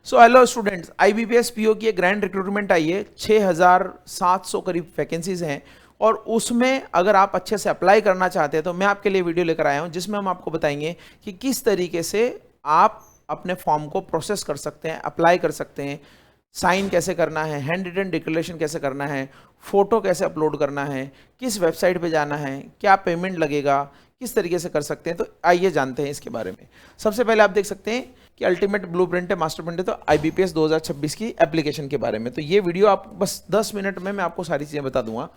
So hello students, IBPS PO की एक grand recruitment आई है। 6700 करीब वैकेंसीज हैं और उसमें अगर आप अच्छे से अप्लाई करना चाहते हैं तो मैं आपके लिए वीडियो लेकर आया हूं जिसमें हम आपको बताएंगे कि किस तरीके से आप अपने फॉर्म को प्रोसेस कर सकते हैं, अप्लाई कर सकते हैं, साइन कैसे करना है, हैंड रिटन डिक्लेरेशन कैसे करना है, फोटो कैसे अपलोड करना है, किस वेबसाइट पे जाना है, क्या पेमेंट लगेगा, किस तरीके से कर सकते हैं। तो आइए जानते हैं इसके बारे में। सबसे पहले आप देख सकते हैं कि अल्टीमेट ब्लूप्रिंट है, मास्टर प्रिंट है, तो आईबीपीएस 2026 की एप्लीकेशन के बारे में। तो ये वीडियो आप बस 10 मिनट में मैं आपको सारी चीज़ें बता दूंगा।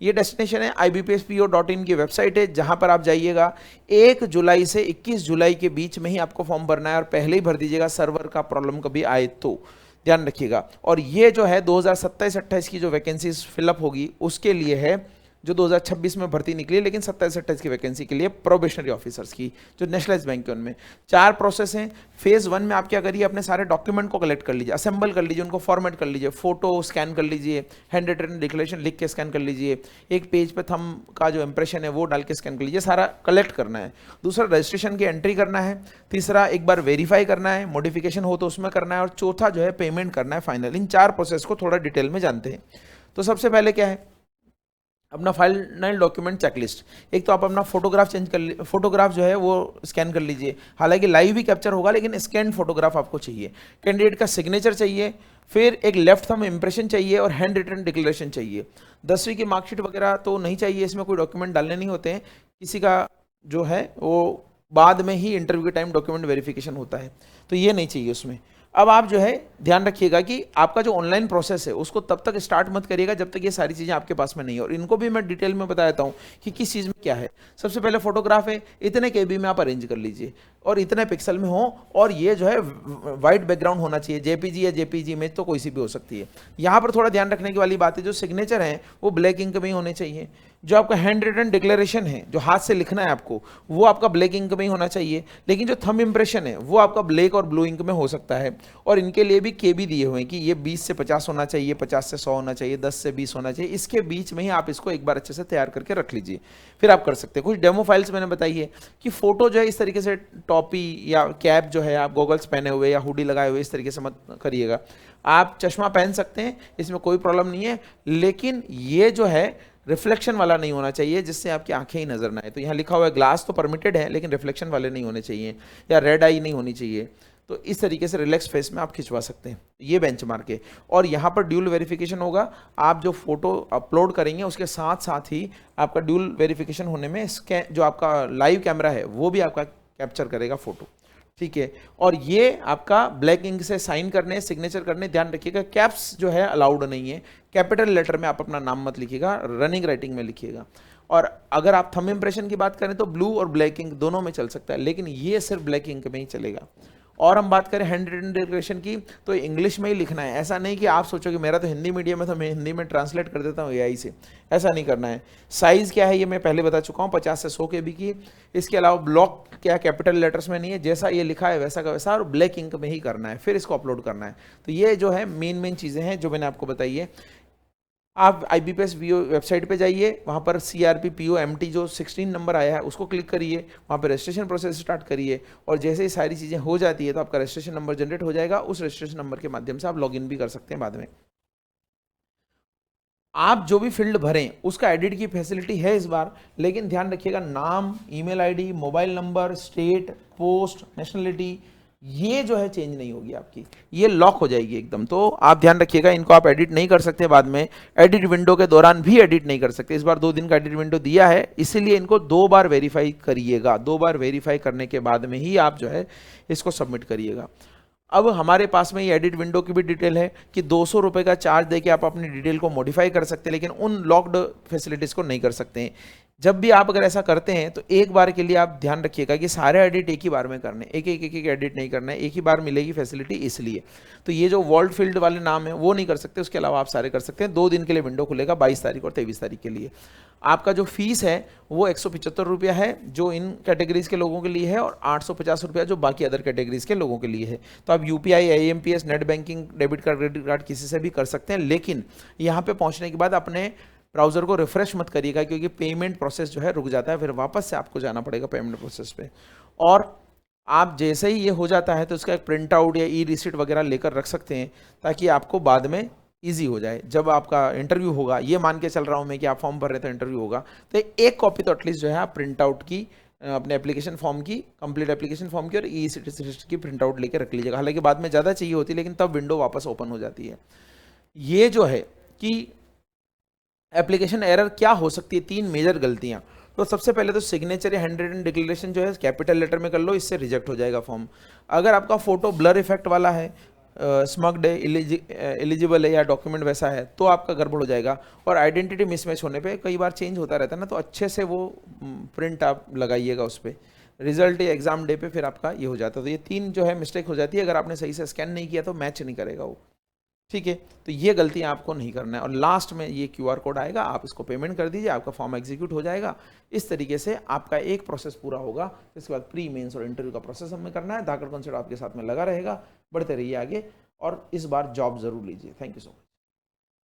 ये डेस्टिनेशन है ibpspo.in की वेबसाइट है, जहां पर आप जाइएगा। 1 जुलाई से 21 जुलाई के बीच में ही आपको फॉर्म भरना है और पहले ही भर दीजिएगा, सर्वर का प्रॉब्लम कभी आए तो ध्यान रखिएगा। और ये जो है 2027-28 की जो वैकेंसीज फिलअप होगी उसके लिए है, जो 2026 में भर्ती निकली, लेकिन 27-28 की वैकेंसी के लिए प्रोबेशनरी ऑफिसर्स की, जो नेशनलाइज बैंक के उनमें 4 प्रोसेस हैं। फेज 1 में आप क्या करिए, अपने सारे डॉक्यूमेंट को कलेक्ट कर लीजिए, असेंबल कर लीजिए, उनको फॉर्मेट कर लीजिए, फोटो स्कैन कर लीजिए, हैंड रिटन डिक्लेरेशन लिख के स्कैन कर लीजिए, एक पेज पे थंब का जो इंप्रेशन है वो डाल के स्कैन कर लीजिए, सारा कलेक्ट करना है। दूसरा, रजिस्ट्रेशन की एंट्री करना है। तीसरा, एक बार वेरीफाई करना है, मॉडिफिकेशन हो तो उसमें करना है। और चौथा जो है पेमेंट करना है फाइनल। इन 4 प्रोसेस को थोड़ा डिटेल में जानते हैं। तो सबसे पहले क्या है, अपना फाइनल डॉक्यूमेंट चेकलिस्ट। एक तो आप अपना फोटोग्राफ चेंज कर फोटोग्राफ जो है वो स्कैन कर लीजिए, हालांकि लाइव भी कैप्चर होगा लेकिन स्कैन फोटोग्राफ आपको चाहिए। कैंडिडेट का सिग्नेचर चाहिए, फिर एक लेफ्ट थंब इंप्रेशन चाहिए और हैंड रिटन डिक्लेरेशन चाहिए। 10वीं की मार्कशीट वगैरह तो नहीं चाहिए, इसमें कोई डॉक्यूमेंट डालने नहीं होते हैं। किसी का जो है वो बाद में ही इंटरव्यू के टाइम डॉक्यूमेंट वेरिफिकेशन होता है, तो ये नहीं चाहिए उसमें। अब आप जो है ध्यान रखिएगा कि आपका जो ऑनलाइन प्रोसेस है उसको तब तक स्टार्ट मत करिएगा जब तक ये सारी चीज़ें आपके पास में नहीं है। और इनको भी मैं डिटेल में बता देता हूँ कि किस चीज़ में क्या है। सबसे पहले फोटोग्राफ है, इतने केबी में आप अरेंज कर लीजिए और इतने पिक्सल में हो, और ये जो है वाइट बैकग्राउंड होना चाहिए। जेपीजी या जेपीजी इमेज तो कोई सी भी हो सकती है। यहाँ पर थोड़ा ध्यान रखने की वाली बात है, जो सिग्नेचर है वो ब्लैक इंक में ही होने चाहिए। जो आपका हैंड रिटन डिक्लेरेशन है, जो हाथ से लिखना है आपको, वो आपका ब्लैक इंक में ही होना चाहिए। लेकिन जो थंब इंप्रेशन है वो आपका ब्लैक और ब्लू इंक में हो सकता है। और इनके लिए भी केबी दिए हुए हैं कि ये 20 से 50 होना चाहिए, 50 से 100 होना चाहिए, 10 से 20 होना चाहिए। इसके बीच में ही आप इसको एक बार अच्छे से तैयार करके रख लीजिए, फिर आप कर सकते हैं। कुछ डेमो फाइल्स मैंने बताई है कि फोटो जो है इस तरीके से टॉपी या कैप जो है, आप गॉगल्स पहने हुए या हुडी लगाए हुए इस तरीके से मत करिएगा। आप चश्मा पहन सकते हैं, इसमें कोई प्रॉब्लम नहीं है, लेकिन ये जो है रिफ्लेक्शन वाला नहीं होना चाहिए जिससे आपकी आंखें ही नजर ना आए। तो यहाँ लिखा हुआ है ग्लास तो परमिटेड है, लेकिन रिफ्लेक्शन वाले नहीं होने चाहिए, या रेड आई नहीं होनी चाहिए। तो इस तरीके से रिलैक्स फेस में आप खिंचवा सकते हैं, ये बेंचमार्क है। और यहाँ पर ड्यूल वेरिफिकेशन होगा, आप जो फोटो अपलोड करेंगे उसके साथ साथ ही आपका ड्यूल वेरिफिकेशन होने में जो आपका लाइव कैमरा है वो भी आपका कैप्चर करेगा फोटो, ठीक है। और ये आपका ब्लैक इंक से साइन करने, सिग्नेचर करने, ध्यान रखिएगा कैप्स जो है अलाउड नहीं है। कैपिटल लेटर में आप अपना नाम मत लिखिएगा, रनिंग राइटिंग में लिखिएगा। और अगर आप थंब इंप्रेशन की बात करें तो ब्लू और ब्लैक इंक दोनों में चल सकता है, लेकिन ये सिर्फ ब्लैक इंक में ही चलेगा। और हम बात करें हैंड रिटन डिक्लेरेशन की, तो इंग्लिश में ही लिखना है। ऐसा नहीं कि आप सोचो कि मेरा तो हिंदी मीडियम है तो मैं हिंदी में ट्रांसलेट कर देता हूँ एआई से, ऐसा नहीं करना है। साइज़ क्या है ये मैं पहले बता चुका हूँ, 50 से 100 KB की। इसके अलावा ब्लॉक क्या कैपिटल लेटर्स में नहीं है, जैसा ये लिखा है वैसा का वैसा, और ब्लैक इंक में ही करना है, फिर इसको अपलोड करना है। तो ये जो है मेन चीज़ें हैं जो मैंने आपको बताई है। आप आईबीपीएस वीओ वेबसाइट पे जाइए, वहाँ पर CRP PO MT जो 16 नंबर आया है उसको क्लिक करिए, वहाँ पर रजिस्ट्रेशन प्रोसेस स्टार्ट करिए। और जैसे ही सारी चीज़ें हो जाती है तो आपका रजिस्ट्रेशन नंबर जनरेट हो जाएगा। उस रजिस्ट्रेशन नंबर के माध्यम से आप लॉगिन भी कर सकते हैं बाद में। आप जो भी फील्ड भरें उसका एडिट की फैसिलिटी है इस बार, लेकिन ध्यान रखिएगा नाम, email ID, mobile number, state, post, nationality, ये जो है चेंज नहीं होगी आपकी, ये लॉक हो जाएगी एकदम। तो आप ध्यान रखिएगा, इनको आप एडिट नहीं कर सकते बाद में, एडिट विंडो के दौरान भी एडिट नहीं कर सकते। इस बार 2 दिन का एडिट विंडो दिया है, इसीलिए इनको 2 बार वेरीफाई करिएगा। 2 बार वेरीफाई करने के बाद में ही आप जो है इसको सबमिट करिएगा। अब हमारे पास में ये एडिट विंडो की भी डिटेल है कि 200 रुपये का चार्ज देके आप अपनी डिटेल को मॉडिफाई कर सकते हैं, लेकिन उन लॉक्ड फैसिलिटीज़ को नहीं कर सकते हैं। जब भी आप अगर ऐसा करते हैं तो एक बार के लिए आप ध्यान रखिएगा कि सारे एडिट एक ही बार में करने, एक एडिट नहीं करना है, एक ही बार मिलेगी फैसिलिटी इसलिए। तो ये जो वर्ल्ड फील्ड वाले नाम है वो नहीं कर सकते, उसके अलावा आप सारे कर सकते हैं। 2 दिन के लिए विंडो खुलेगा, 22 तारीख और 23 तारीख के लिए। आपका जो फीस है वो 175 रुपया है जो इन कैटेगरीज के लोगों के लिए है, और 850 रुपया जो बाकी अदर कैटेगरीज के लोगों के लिए है। तो आप UPI, IMPS, net banking, debit card, credit card किसी से भी कर सकते हैं, लेकिन यहाँ पे पहुँचने के बाद अपने ब्राउजर को रिफ्रेश मत करिएगा, क्योंकि पेमेंट प्रोसेस जो है रुक जाता है, फिर वापस से आपको जाना पड़ेगा पेमेंट प्रोसेस पे। और आप जैसे ही ये हो जाता है तो उसका एक प्रिंट आउट या ई रिसिट वगैरह लेकर रख सकते हैं, ताकि आपको बाद में ईजी हो जाए। जब आपका इंटरव्यू होगा, ये मान के चल रहा हूँ मैं कि आप फॉर्म भर रहे तो इंटरव्यू होगा, तो एक कॉपी तो एटलीस्ट जो है आप प्रिंट आउट की अपने एप्लीकेशन फॉर्म की, कंप्लीट एप्लीकेशन फॉर्म की और ई रिसिट की प्रिंट आउट लेकर रख लीजिएगा। हालांकि बाद में ज़्यादा चाहिए होती है, लेकिन तब विंडो वापस ओपन हो जाती है। ये जो है कि एप्लीकेशन एरर क्या हो सकती है, 3 मेजर गलतियां। तो सबसे पहले तो सिग्नेचर या हैंड रिटन डिक्लेरेशन जो है कैपिटल लेटर में कर लो, इससे रिजेक्ट हो जाएगा फॉर्म। अगर आपका फोटो ब्लर इफेक्ट वाला है, स्मग्ड है, एलिजिबल है या डॉक्यूमेंट वैसा है, तो आपका गड़बड़ हो जाएगा। और आइडेंटिटी मिसमैच होने पे कई बार चेंज होता रहता है ना, तो अच्छे से वो प्रिंट आप लगाइएगा उस पर। रिजल्ट या एग्जाम डे पे फिर आपका ये हो जाता है। तो ये 3 जो है मिस्टेक हो जाती है, अगर आपने सही से स्कैन नहीं किया तो मैच नहीं करेगा वो। ठीक है, तो ये गलतियां आपको नहीं करना है। और लास्ट में ये QR कोड आएगा, आप इसको पेमेंट कर दीजिए, आपका फॉर्म एग्जीक्यूट हो जाएगा। इस तरीके से आपका एक प्रोसेस पूरा होगा। इसके बाद प्री मेंस और इंटरव्यू का प्रोसेस हमें करना है। धाकड़ कॉन्सेप्ट आपके साथ में लगा रहेगा। बढ़ते रहिए आगे और इस बार जॉब जरूर लीजिए। Thank you so much.